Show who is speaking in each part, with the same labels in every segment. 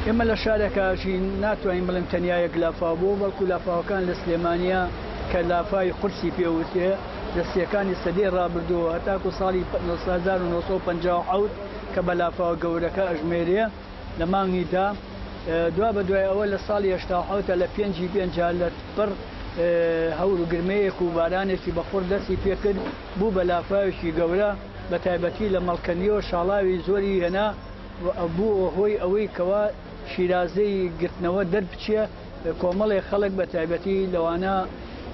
Speaker 1: ئێمە لە شارێکاشی ناتوانین بڵێن تەنیا یەک لافاو بوو بەڵکو لافاوەکان لە سلێمانیە کە لافای قورسی پێوتێ دەستیەکانی سەدەی ڕابردووە هەتاکو ساڵی 1950 کە بە لافاوە گەورەکە ئەژمێرێ لە مانگیدا دوا بە دوای ئەوە لە ساڵی 1970 لە 5 لە پڕ هەور و گرمەیەک و بارانێکی بەخۆر دەستی پێکرد بوو بە لافاوێکی گەورە بە تایبەتی لە مەڵکەندیەوە شاڵاوی زۆری هێنا بوو هۆی ئەوەی کەوا شیرازەی گرتنەوە دەربچێ کۆمەڵی خەڵک بە تایبەتی لەوانە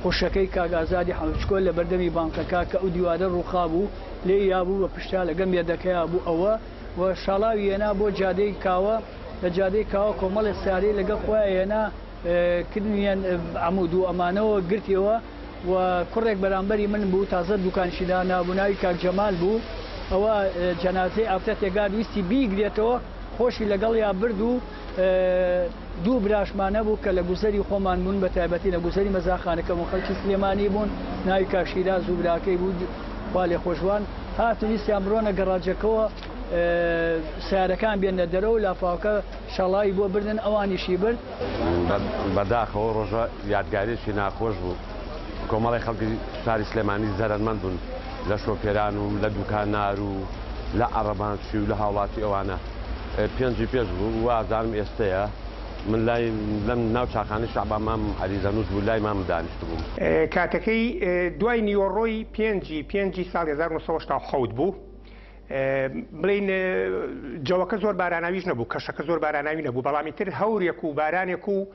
Speaker 1: خوشەکەی کاگازادی حەمچکۆل لە بەردەمی بانکەکە کە ئەو دیوارە ڕووخا بوو لێ یابوو بە پشتا لەگەم یەدەکەیا بوو ئەوە و شاڵاوی هێنا بۆ جادەی کاوە لە جادەی کاوە کۆمەڵی ساری لەگە خۆیان هێنا کردنیان عمود و ئەمانەوە گرتیەوە و کوڕێک بەرامبەری من بوو تازە دوکانشیدا نابووناوی کاک جەمال بوو ئەوە جەنازەی ئافرەت تێگار ویستی بیگرێتەوە خۆشی لەگەڵ یا برد و دوو براشمانە بوو کە لە گوزەری خۆمان بوون بە تایبەتی لە گوزەری مەزاخانەکەم و خەڵکی سلێمانی بوون ناوی کاشیراز و براکەی بوو خوا لێ خۆشوان هاتوویستیان بڕۆنە گەڕاجەکەەوە سیارەکان بێنە دەرەوە و لافاوکە شەڵاوی بۆ بردن ئەوانیشی برد
Speaker 2: بەداخەوە ڕۆژە یادگارێکی ناخۆش بوو کۆمەڵی خەڵکی شاری سلێمانی زەرمەند بوون لە شۆفێران و لە دوکانار و لە عەرەبانچی و لە هاوڵاتی ئەوانە پێنجی پێش بوو وازانم ئێستەیە من لای لەم ناو چاخانەی شەعبان مام عەلیزەنووس بوو لای مام دانیشت بووم
Speaker 3: کاتەکەی دوای نیوەڕۆی پێنجی ساڵی 1970 بوو بڵین جەوەکە زۆر باراناویش نەبوو کەشەکە زۆر باراناوی نەبوو بەڵامی تر هەورێک و بارانێک و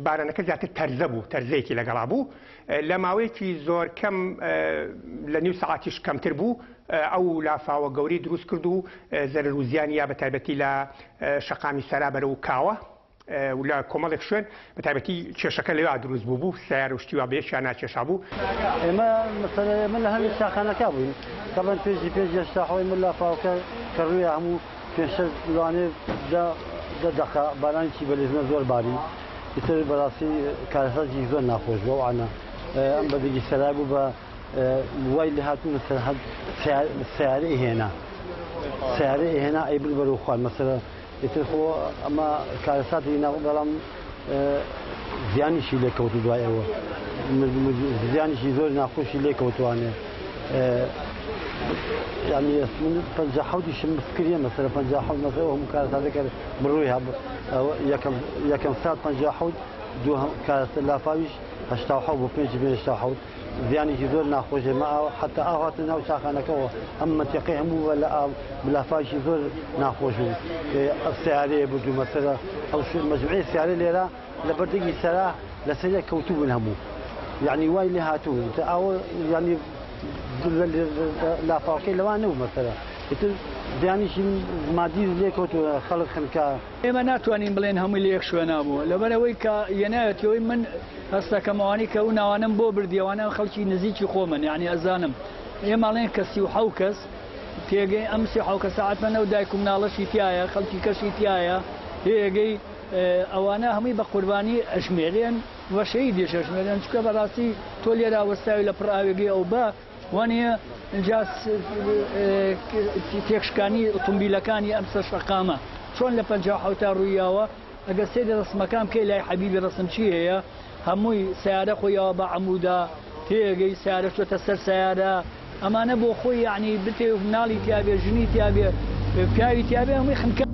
Speaker 3: بارانەکە زیاتر تەرزە بوو تەرزەیەکی لەگەڵا بوو لە ماوەیەکی زۆر کەم لە نیو سەعاتیش کەمتر بوو ئەو لافاوە گەوری دروست کرد و زەرەر و زیانی یا بە تایبەتی لە شەقامی سەرا بەرە و کاوە و لە کۆمەڵێک شوێن بە تایبەتی کێشەکە لەوێ دروست بوو سیارە و شتیوا بێشیان ناکێشا بوو
Speaker 4: ئێمە مەسەلە من لە هەمی شاخانەکە بووین تەبەن پێنجی هێشتاحەوەی من لافاوەکە کە ڕووی هەموو پێشە لەوانێ دەخە بارانێکی بەلێژنە زۆر باری ئیتر بەڕاستی کارەساتی زۆر ناخۆش بووە وانە ئەم بەدەگی سەرای بوو بە وای لە هاتوونە سەرحەد سیارەی هێنا ئەیبر بەرەو خوارد مەسەلە ئیتر خۆ ئەمە کارەساتی ناو بەڵام زیانیشی لێکەوتو دوای ئەوە زیانیشی زۆر ناخۆشی لێکەوتوانێ يعني من 50 شم فكرية مثلا 50 مثلا وهم كانت هذيك برويها يكم ساعة 50 دو كانت لا فايش هشتاحوا وبيجي بين هشتاحوا يعني جذور ناخوش معه حتى أغاثنا وشاخنا كوا أما تقيهم ولا بلا فايش جذور ناخوشوا السعرية بدو مثلا أو شو مجموعة السعرية اللي لا لبردقي سلاح لسيا كوتو الهمو يعني واي اللي هاتو أو يعني لا فاقي لوانه مثلا دانیش مادی لیکوت خلق خنکا
Speaker 1: ئێمە ناتوانین بڵێن هەمووی لە یەک شوێنە بوو لەبەرەوەی کە یەنایەتەوەی من هەستا کەمەوانی کە ئەو ناوانم بۆ بردیەوانە خەڵکی نزیکی خۆمن یعنی ئەزانم ئێمەڵێن کە 37 کەس پێگەی ئەم 37 کەس ساعتمەنە و دایک و مناڵەشی تایە خەڵکی کەشی تایە پێگەی ئەوانە هەمووی بە قوربانی ئەژمێرێن وە شەهیدی ئەژمێرێن چکە بەڕاستی تۆ لێرا وەستاوی لە پڕ ئاوێگەی ئەو بە وانە اینجا تێکشکانی ئۆتۆمبیلەکانی ئەم سە شەقامە چۆن لە 50 تا ڕوویاوە ئەگەر سێ ڕسمەکان بکەی لای حەبیبی ڕسم چی هەیە هەمووی سیارە خۆیەوە بە عەمودا تێگەی سیارە چۆتە سەر سیارە ئەمانە بۆ خۆی یعنی بتێ مناڵی تیابێ ژنی تیابێ پیاوی تیابێ هەمووی خنکە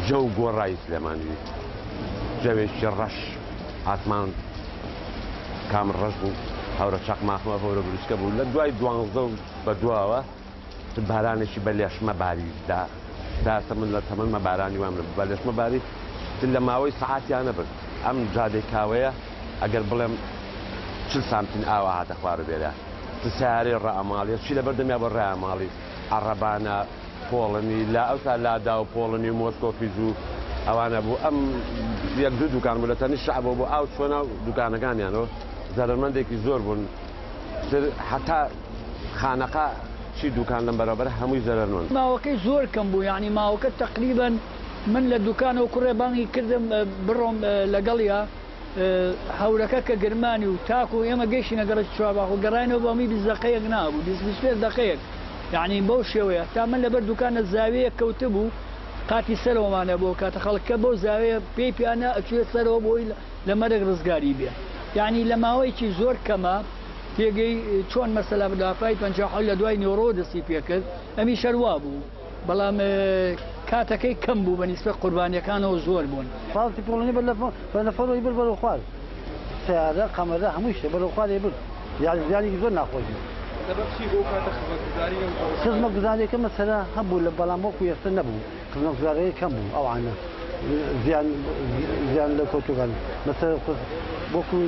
Speaker 2: جو گۆڕایی سلێمانی جەوێکی ڕەش هاتمان کام ڕەش بوو هەورە چاقماخمە هەورە بروسکە بوو لە دوای 12 بە دواوە بارانێکی بە لێشمە باریدا تاسە من لە تەمەمە بارانی وام بە لەشمە باری لە ماوەی سەعاتیان نەبرد ئەم جادەی کاوەیە ئەگەر بڵێم 40 سانتین ئاوا هاتە خوارە بێرە سیارەی ڕائەماڵی چی لە بەردەمیا بە ڕائەماڵی عەرەبانە پۆڵنی لا ئەوسا لادا و پۆڵنی و مۆسکۆفیز و ئەوانە بوو ئەم یەک دوو دوکان بوو لە تەنی شەعبەوە بۆ ئاو چۆنە دوکانەکانیانەوە زەرمەندێکی زۆر بوون حتا خانەقا چی دوکان لەم بەرەبەر هەمووی زەرەرنۆن
Speaker 1: ماوەکەی زۆر کەم بوو یعنی ماوەکە تقریبا من لە دوکانەوە کوڕێبانی کردم بڕۆم لەگەڵیا هەورەکە کە گرمانی و تاکو ئێمە گەیشتی نەگەڕێت چواباخ و گەڕانەوە بەمی 20 دقەیەک نابوو 25 دقەیەک یعنی بەو شێوەیە تا من لەبەر دوکانە زاوەیە کەوتە بوو قاتی سەرەوەمانە بۆ کاتە خەڵکە بەو زاوەیە پێی پیانە ئەچێت سەرەوە بۆی لە مەرەک ڕزگاری بێ یعنی لە ماوەیەکی زۆر کەمە تێگەی چۆن مەسەلا بدافای 50 لە دوای نیۆڕۆ دەستی پێکرد ئەمی شەروا بوو بەڵام کاتەکەی کەم بوو بە نیسبە قوربانیەکانەوە زۆر بوون
Speaker 4: پاڵی پۆڵنی بەلەفۆنەوەی بر بەرەو خوار سیارە قەمەرە هەمووی شتێ بەرەو خوارێ بر زیانێکی زۆر ناخۆش بوو خزمەتگوزاریەکە مەسەلا هەبوو لە بەڵام وەکو ئێستا نەبوو خزمەتگوزاریەکە کەم بوو ئەوانە زیان لە کۆتوگان مەسەلا وەکو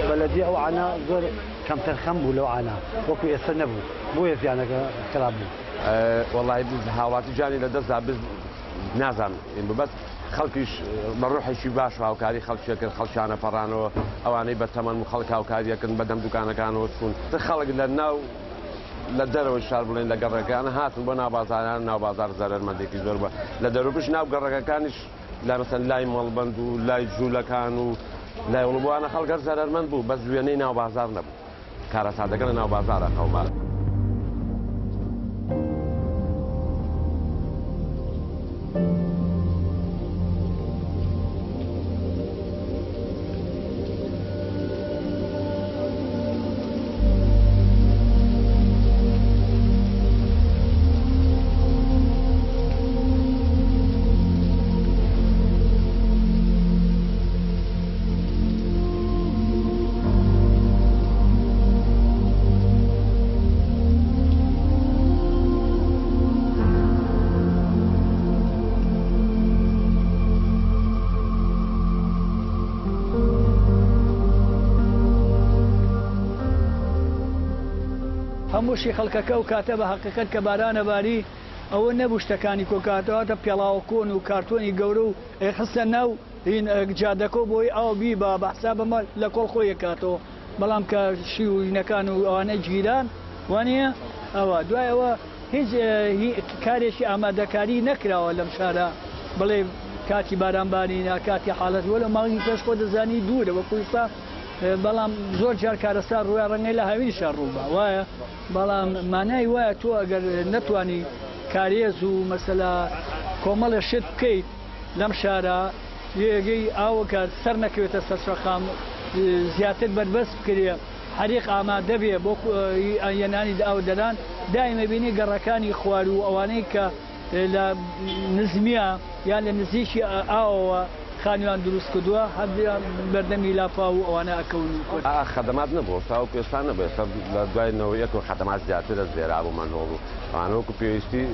Speaker 4: بەلەدی ئەوانە زۆر کەمتر خەم بوو لەوانە وەکو ئێستا نەبوو بۆیە زیانەکە خراپ بوو
Speaker 2: وەڵی هاوڵاتی جانی لە دەستدا نازانم بەس خەڵکیش بە ڕوحێکی باش هاوکاری خەڵکیەکرد خەڵکیانە پەڕانەوە ئەوانەی بە تەمەن و خەڵک هاوکاریەکەن بەدەم دوکانەکانەوە چوون خەڵک لە ناو لە دەرەوە شار بڵێن لە گەڕەکانە هاتن بۆ ناوبازاران ناوبازار زەرمەندێکی زۆر بە لە دەروبش ناو گەڕەکەکانیش لا مەسەن لای مەڵبەند و لای جوولەکان و لای وڵبووانە خەڵگەر زەرمەند بوو بەس وێنەی ناوبازار نەبوو کارە سادەکە لە ناوبازارە قەومال
Speaker 1: هەمووشی خەڵکەکە و کاتە بە حەقیقەت کە بارانە باری ئەوە نەبوو شتەکانی کۆکاتەوەتە پێڵاوە کۆن و کارتۆنی گەورە و حسە ناو جادەکە بۆی ئاو بی بە بەحسا بەمە لە کۆڵ خۆی کاتەوە بەڵام کە شی و ینەکان و ئەوانە گیران وانە ئەوە دوایەوە هیچ کارێکی ئامادەکاری نەکراوە لەم شارە بڵێ کاتی بارانبارینە کاتی حاڵەت وە لە ماڵی پێش خۆ دەزانی دوورە وە کویستا بەڵام زۆر جار کارەسار ڕوای ڕەنگەی لە هاوینی شار ڕووبە وایە بەڵام مانای وایە تۆ ئەگەر نەتوانی کارێز و مەسەلا کۆمەڵە شت بکەیت لەم شارە یەگەی ئاوەکە سەر نەکەوێتە سەرچەخام زیاتر بەربەست بکرێ حریق ئامادە بێ بۆ یەنانی ئاو دەران دائیمە بینی گەڕەکانی خوار و ئەوانەی کە لە نزمیە یان لە نزیکی ئاوەوە خانوان دروست کردووە هەردیان بەردەمی لافا و ئەوانە ئەکەون
Speaker 2: خەدەمات نەبوو ساو کوێستان نەبێت لە دوایەوە یەک خەدەمات زیاتر دەست زێرا بوو مەنۆڵ و ئەوانەوەکو پێویستی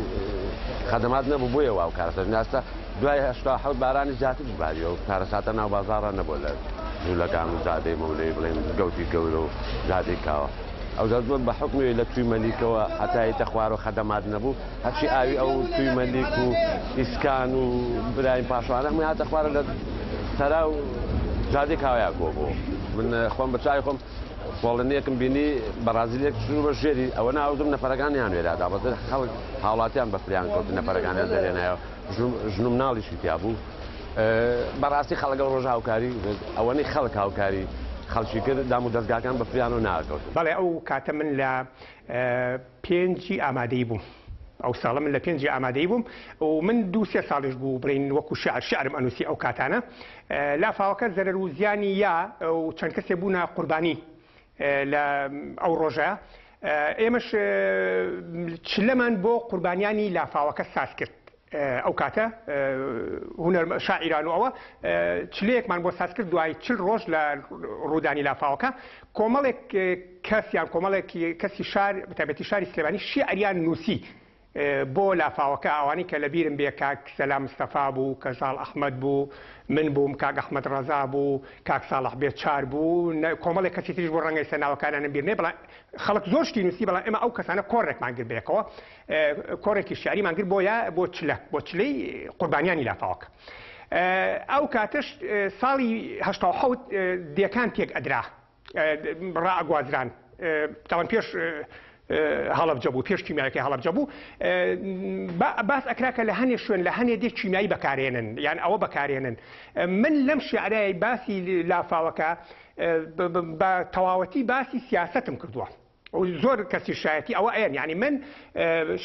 Speaker 2: خەدەمات نەبوو بۆیە واو کارەسەر ناستا دوای هەشتا حەوت بارانی زیاتر باریەوە و کارەساتە ناو بازاڕە نەبوو لە جوولەکان و جادەی مەولەی بڵێن گەوتی گەورە و جادەی کاوە ئەو زۆر بە حکومی لە توی مەلیکەوە هەتایتە خوار و خەدەمات نەبوو هەرچی ئاوی ئەو توی مەلیک و ئیسکان و برایم پاشوانە هەمووی هاتە خوارە لە سەرا و جادەی کاوەیە کۆ بوو من خۆم بە چای خۆم پۆڵنیەکم بینی بەرازیلێک شروع بە ژێری ئەوە ناوزم نەفەرەکانیان وێرادا بەزر خەڵک هاوڵاتیان بە فریان کەوت نەفەرەکانیان دەرێنایەوە ژنوم ناڵیشی تیا بوو بەڕاستی خەڵگە ڕۆژ هاوکاری ئەوەنەی خەڵک هاوکاری خەڵکی کرد دام و دەستگاکان بە فریان و ناکەوت
Speaker 3: بەڵێ ئەو کاتە من لە پێنجی ئامادەی بووم ئەو ساڵە من لە پێنجی ئامادەی بووم و من دوو سێ ساڵش بوو بڕین وەکو شعرم ئەنووسی ئەو کاتانە لافاوەکە زەرەر و زیانی یا و چەند کەسێ بوونە قوربانی لە ئەو ڕۆژە ئێمەش چلەمان بۆ قوربانیانی لافاوەکە ساز کرد ئەو کاتە هونەر شاعیران و ئەوە چلەیەکمان بۆ ساز کرد دوای 40 ڕۆژ لە ڕوودانی لافاوەکە کۆمەڵێک کەسیان کۆمەڵێکی کەسی شار بەتابەتی شاری سلێمانی شیعریان نووسی بۆ لافاوەکە ئەوانی کە لەبیرم بێ کاک سەلام مستەفا بوو، کەژاڵ ئەحمەد بوو، من بووم، کاک ئەحمەد ڕەزا بوو، کاک ساڵح بێچار بوو، کۆمەڵێک کەسی تریش بۆ ڕەنگەی سەرناوەکانیان بیر نێ، بەڵام خەڵک زۆر شتی نووسی، بەڵام ئێمە ئەو کەسانە کۆڕێکمان کرد بێکەوە، کۆڕێکی شیعریمان کرد بۆ چلەی قوربانیانی لافاوەکە. ئەو کاتش ساڵی 1970 دیەکان تێک ئەدرا ڕائەگوازران تاوان پێش هەڵەبجە بوو، پێش کیمیایەکەی هەڵەبجە بوو، باس ئەکراکە لە هەنێ شوێن لە هەنێ دێک کیمیایی بەکارێنن، یان ئەوە بەکارێنن. من لەم شیعرای باسی لافاوەکە بە تەواوەتی باسی سیاستم کردووە. زۆر کەسی شایەتی ئەوە ئەیەن، یعنی من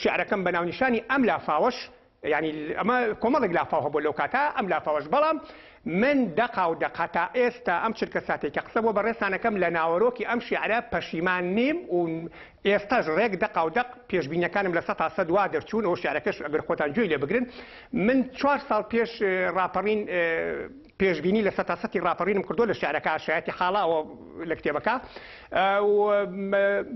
Speaker 3: شیعرەکەم بە ناونیشانی ئەم لافاوەش، یعنی ئەمە کۆمەڵێک لافاو هەبوو لەو کاتە ئەم لافاوەش، بەڵام من دقا و دقاتا ئێستا ئەم چرکە ساتێکە قسە بۆ بەڕێستانەکەم لە ناوەڕۆکی ئەم شیعرە پەشیمان نیم و ئێستاش ڕێک دقا و دق پێشبینیەکانم لە 100 دوا دەرچوون، ئەو شیعرەکەش ئەگەر خۆتان گوێی لێ بگرن. من 4 ساڵ پێش ڕاپەڕین پێشبینی لە 100 ڕاپەڕینم کردو لە شیعرەکە شایەتی حاڵاوە لە کتێبەکە،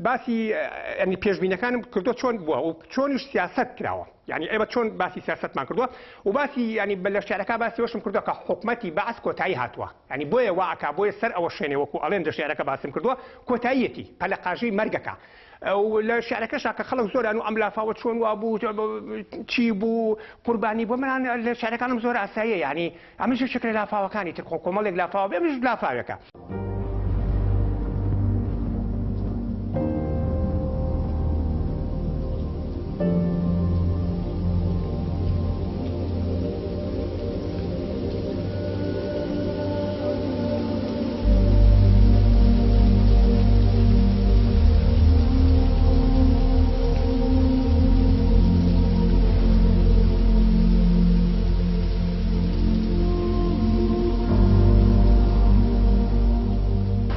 Speaker 3: باسی ئەنی پێشبینەکانم کردو چۆن بووە و چۆنیش سیاست کراوە، یعنی ئێمە چۆن باسی سیاستمان کردووە و باسی ینی لە شیعرەکە باسی وەشم کردووە کە حکومەتی بەعس کۆتایی هاتووە، ینی بۆیە واعکا بۆیە سەر ئەوە شوێنێ وەکو ئەڵێن لە شیعرەکە باسم کردووە کۆتاییەتی پەلەقاژەی مەرگەکە. و لە شیعرەکەشا کە خەڵک زۆران و ئەم لافاوە چۆن وا بوو چی بوو قوربانی بۆ منان لە شیعرەکانم زۆر ئاساییە، یعنی ئەمەش شکل لافاوەکانی تر کۆمەڵێک لافاوە بێمش لافاوێکە.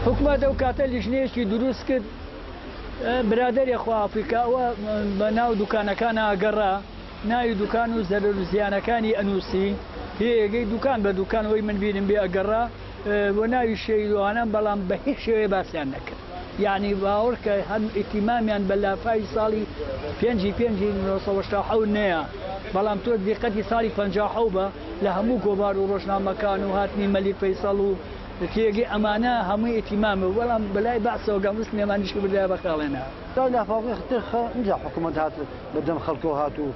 Speaker 1: حکومەت ئەو کاتە لیژنەیەکی دروست کرد، برادەری خواافریکاوە بە ناو دوکانەکان ئاگەڕا، ناوی دوکان و زەرەر و زیانەکانی ئەنووسی، هەیەگەی دوکان بە دوکانەوەی من بینم بێ ئەگەڕا بۆ ناوی شەیدوانە، بەڵام بە هیچ شێوەیە باسییان نەکرد. یعنی باوەڕ کە هەم ئیتیمامیان بە لافای ساڵی 5/5/1970 نەیە، بەڵام تۆ دیقەتی ساڵی 57 بە لە هەموو گۆبار و ڕۆژنامەکان و هاتنی مەلی فەیسەڵ و تێگەی ئەمانە هەمووی ئیتیمامە، بەڵام بەلای باسەوە گەمست نێمانیش بدای بەخاڵێنە.
Speaker 4: لافاوەکەی ترخە اینجا حکوومەت هات بەدەم خەڵکەوە هات و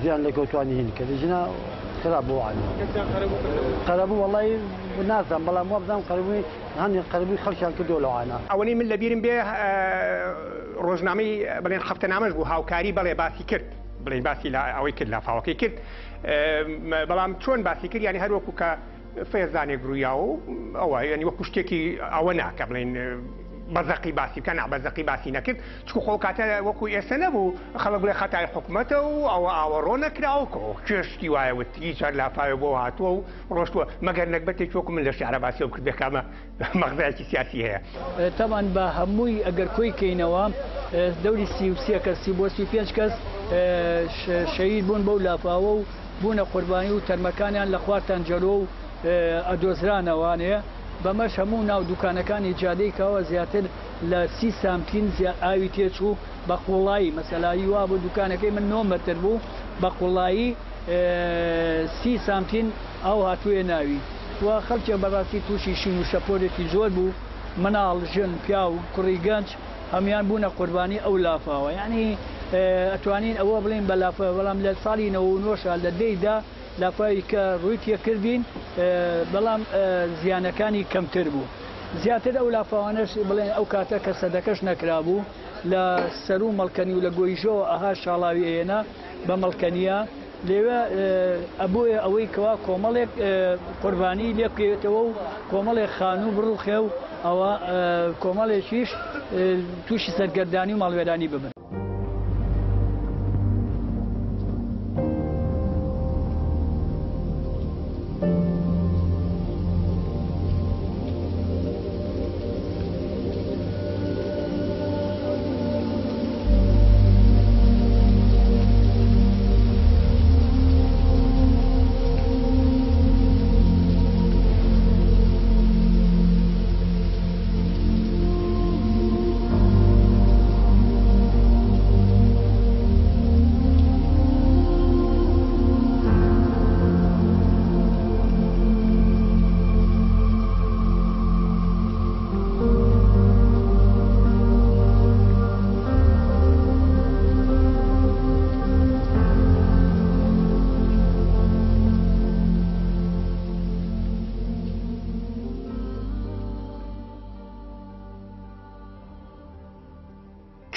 Speaker 4: زیان لە کەوتوانی هین کە لەژنا خراپ بۆ وانی قەرەبوو وەڵی نازانم، بەڵام وە بزانم قەرەبووی هەندێک قەرەبووی خەڵکیان کردو لەوانە.
Speaker 3: ئەوەی من لە بیرم بێ ڕۆژنامەی بڵێن هەفتەنامەش بوو هاوکاری بەڵێ باسی کرد، بڵێن باسی ئەوەی کرد لافاوەکەی کرد، بەڵام چۆن باسی کرد، یعنی هەروەکو کە فێزانێک ڕوویا و ئەوە ینی وەکو شتێکی ئەوە ناکە بڵێن بەزەقی باسی بکە، بەزەقی باسی نەکرد، چکو خۆ کاتە وەکو ئێستا نەبوو خەڵک بڵێ خەتای حکوومەتە و ئەوە ئاوەڕۆ نەکراوەکە کێشتی وایەوت هیچ لافاوێ بۆ هاتووە و ڕۆشتووە، مەگەر نەکبەتێک وەکو من لە شیعرە باسی و کردەکەمە مەغزایەکی سیاسی هەیە.
Speaker 1: تەمان بە هەمووی ئەگەر کۆی کەینەوە دەوری 33 کەسی بۆ 35 کەس شەهید بوون بەو لافاوە و بوونە قوربانی و تەرمەکانیان لە خوارتان جەرۆ و ئەدۆزرانەوانەیە. بەمەش هەموو ناو دوکانەکانی جادەیکەوە زیاتر لە 30 سانتین ئاوی تێچوو بە قوڵایی، مەسەلایی وا بۆ دوکانەکەی من 9 مەتر بوو، بە قوڵایی 30 سانتین ئەو هاتوویە ناوی و خەڵکێ بەڕاستی تووشی شین و شەپۆرێکی زۆر بوو، مناڵ ژن پیا و کوڕی گەنج هەمیان بوونە قوربانی ئەو لافاوە. یعنی ئەتوانین ئەوە بڵین بە لافاوە، بەڵام لە ساڵی 99 لە دەیدا لافاوی کە ڕووی تێکردین، بەڵام زیانەکانی کەمتر بوو. زیاتر ئەو لافاوانەش بڵێن ئەو کاتە کە سەدەکەش نەکرابوو لە سەر و مەڵکەنی و لە گۆیژەوە ئەها شاڵاوی ئێنە بە مەڵکەنیە، لێوە ئەبووە ئەوەی کەوا کۆمەڵێک قوربانی لێبکەوێتەوە و کۆمەڵێک خانوو بڕوخێ و ئەوە کۆمەڵێکیش تووشی سەرگەردانی و ماڵوێرانی ببن.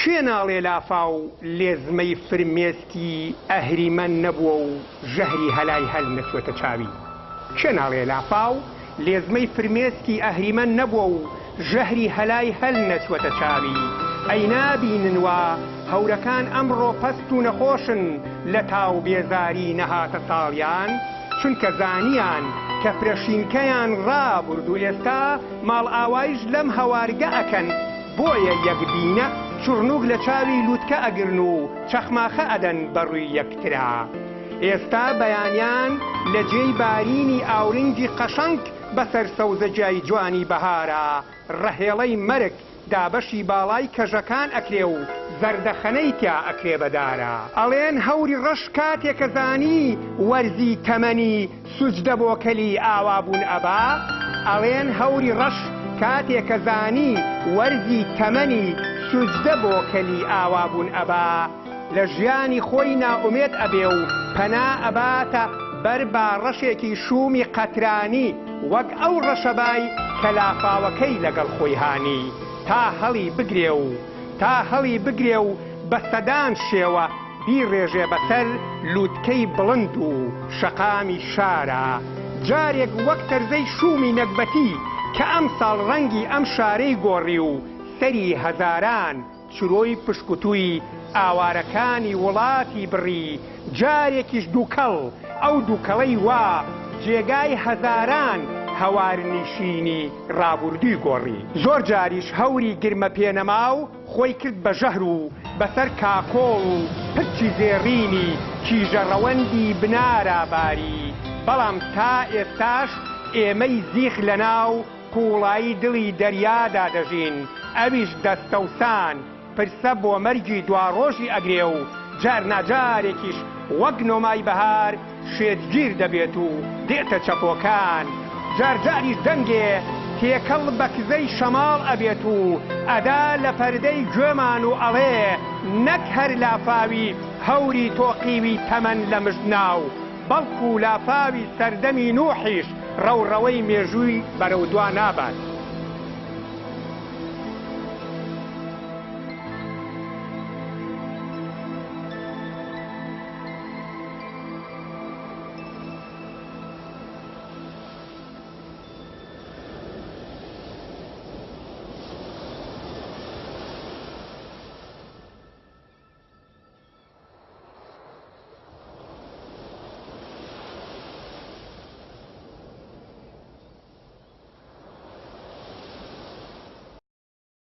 Speaker 3: کێ ناڵێ لافاو لێزمەی فرمێسکی ئەهریمەن نەبووە و ژەهری هەلای هەل نەچوەتە چاوی؟ کێ ناڵێ لافاو لێزمەی فرمێسکی ئەهریمەن نەبووە و ژەهری هەلای هەل نەچوەتە چاوی؟ ئەی نابیننوە هەورەکان ئەمڕۆ پەست و نەخۆشن لە تاو بێزاری نەهاتە ساڵیان، چونکە زانیان کە فرەشینکەیان ڕابرد و ئێستا ماڵ ئاوایش لەم هەوارگە ئەکەن، بۆیە یەکبینە چڕنوک لە چاوی لووتکە ئەگرن و چەخماخە ئەدەن بەڕووی یەکترا. ئێستا بەیانیان لە جێی بارینی ئاورنگی قەشەنگ بەسەر سەوزە جای جوانی بەهارە، ڕەهێڵەی مەرگ دابەشی باڵای کەژەکان ئەکرێ و زەردەخەنەی تیا ئەکرێ بەدارە. ئەڵێن هەوری ڕەش کاتێکە زانی وەرزی تەمەنی سوجدە بۆ کەلی ئاوابوون ئەبا، ئەڵێن هەوری ڕەش کاتێکە زانی وەرزی تەمەنی سوجدە بۆ کەلی ئاوابوون ئەبا، لە ژیانی خۆی ناومێت ئەبێ و پەنا ئەباتە بەر با ڕەشێکی شومی قەترانی وەک ئەو ڕەشەبای کە لافاوەکەی لەگەڵ خۆی هانی، تا هەڵی بگرێ و بە سەدان شێوە بیڕێژێ بەسەر لووتکەی بڵند و شەقامی شارە. جارێک وەک تەرزەی شومی نەکبەتی کە ئەم ساڵ ڕەنگی ئەم شارەی گۆڕی و سەری هەزاران چرۆی پشکوتووی ئاوارەکانی وڵاتی بڕی، جارێکیش دووکەڵ ئەو دووکەڵەی وا جێگای هەزاران هەوارنشینی ڕابوردووی گۆڕی. زۆر جاریش هەوری گرمە پێنەما و خۆی کرد بە ژەهر و بەسەر کاکۆڵ و پرچی زێڕینی کیژە ڕەوەندی بنارا باری، بەڵام تا ئێستاش ئێمەی زیخ لە ناو قوڵایی دڵی دەریادا دەژین، ئەویش دەستەوسان پرسە بۆ مەرگی دواڕۆژی ئەگرێ و جار ناجارێکیش وەک نۆمای بەهار شێتگیر دەبێت و دێتە چەپۆکان، جارجاریش دەنگێ تێکەڵ بە کزەی شەماڵ ئەبێت و ئەدا لە پەردەی گوێمان و ئەڵێ نەک هەر لافاوی هەوری تۆقیوی تەمەن لە مژناو، بەڵکو لافاوی سەردەمی نوحیش ڕەوڕەوەی مێژووی بەرەو دوا نابات.